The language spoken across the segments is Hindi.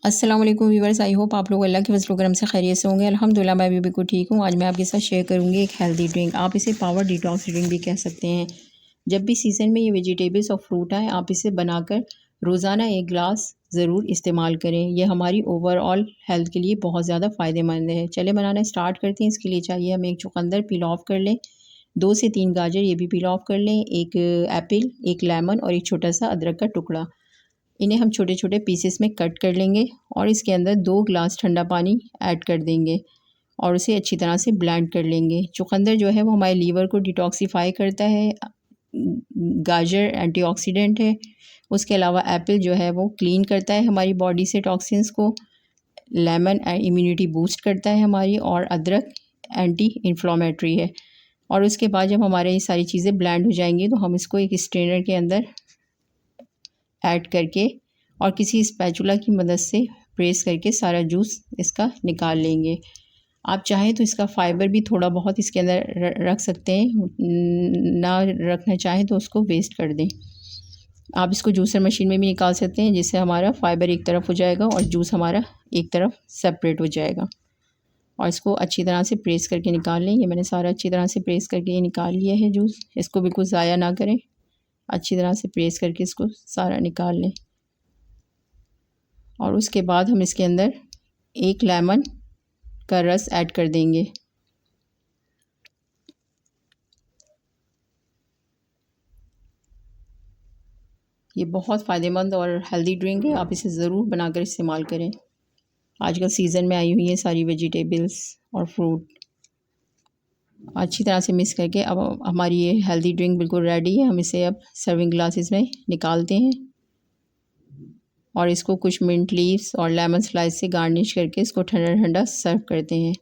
अस्सलाम वालेकुम व्यूअर्स, आई होप आप लोग अल्लाह के फज़ल व करम से खैरियत से होंगे। अल्हम्दुलिल्लाह मैं भी बिल्कुल ठीक हूँ। आज मैं आपके साथ शेयर करूँगी एक हेल्दी ड्रिंक, आप इसे पावर डिटॉक्स ड्रिंक भी कह सकते हैं। जब भी सीज़न में ये वेजिटेबल्स और फ्रूट आए, आप इसे बनाकर रोज़ाना एक गिलास ज़रूर इस्तेमाल करें। यह हमारी ओवरऑल हेल्थ के लिए बहुत ज़्यादा फ़ायदेमंद है। चले बनाना स्टार्ट करते हैं। इसके लिए चाहिए हमें एक चुकंदर पील ऑफ कर लें, 2 से 3 गाजर ये भी पील ऑफ कर लें, एक एप्पल, एक लेमन और एक छोटा सा अदरक का टुकड़ा। इन्हें हम छोटे छोटे पीसेस में कट कर लेंगे और इसके अंदर 2 ग्लास ठंडा पानी ऐड कर देंगे और उसे अच्छी तरह से ब्लेंड कर लेंगे। चुकंदर जो है वो हमारे लीवर को डिटॉक्सिफ़ाई करता है, गाजर एंटीऑक्सीडेंट है, उसके अलावा एप्पल जो है वो क्लीन करता है हमारी बॉडी से टॉक्सिन्स को, लेमन इम्यूनिटी बूस्ट करता है हमारी, और अदरक एंटी इन्फ्लामेटरी है। और उसके बाद जब हमारे ये सारी चीज़ें ब्लेंड हो जाएंगी तो हम इसको एक स्ट्रेनर के अंदर ऐड करके और किसी स्पैचुला की मदद से प्रेस करके सारा जूस इसका निकाल लेंगे। आप चाहें तो इसका फ़ाइबर भी थोड़ा बहुत इसके अंदर रख सकते हैं, ना रखना चाहें तो उसको वेस्ट कर दें। आप इसको जूसर मशीन में भी निकाल सकते हैं, जिससे हमारा फ़ाइबर एक तरफ हो जाएगा और जूस हमारा एक तरफ सेपरेट हो जाएगा। और इसको अच्छी तरह से प्रेस करके निकाल लें। ये मैंने सारा अच्छी तरह से प्रेस करके ये निकाल लिया है जूस। इसको बिल्कुल ज़ाया ना करें, अच्छी तरह से प्रेस करके इसको सारा निकाल लें। और उसके बाद हम इसके अंदर एक लेमन का रस ऐड कर देंगे। ये बहुत फ़ायदेमंद और हेल्दी ड्रिंक है, आप इसे ज़रूर बनाकर इस्तेमाल करें। आजकल सीज़न में आई हुई है सारी वेजिटेबल्स और फ्रूट। अच्छी तरह से मिक्स करके अब हमारी ये हेल्दी ड्रिंक बिल्कुल रेडी है। हम इसे अब सर्विंग ग्लासेस में निकालते हैं और इसको कुछ मिंट लीव्स और लेमन स्लाइस से गार्निश करके इसको ठंडा ठंडा सर्व करते हैं।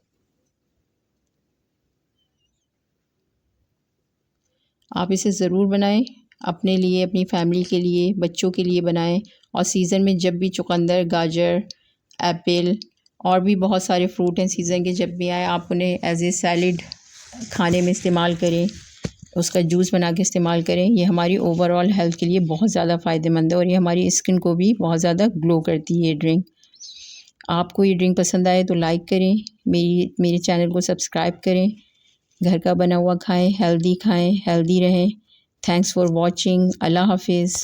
आप इसे ज़रूर बनाएं, अपने लिए, अपनी फैमिली के लिए, बच्चों के लिए बनाएं। और सीज़न में जब भी चुकंदर, गाजर, एप्पल और भी बहुत सारे फ्रूट हैं सीज़न के, जब भी आए आप उन्हें एज ए सैलिड खाने में इस्तेमाल करें, उसका जूस बना के इस्तेमाल करें। ये हमारी ओवरऑल हेल्थ के लिए बहुत ज़्यादा फ़ायदेमंद है और ये हमारी स्किन को भी बहुत ज़्यादा ग्लो करती है ये ड्रिंक। आपको ये ड्रिंक पसंद आए तो लाइक करें, मेरे चैनल को सब्सक्राइब करें। घर का बना हुआ खाएं, हेल्दी रहें। Thanks for watching. अल्लाह हाफिज़।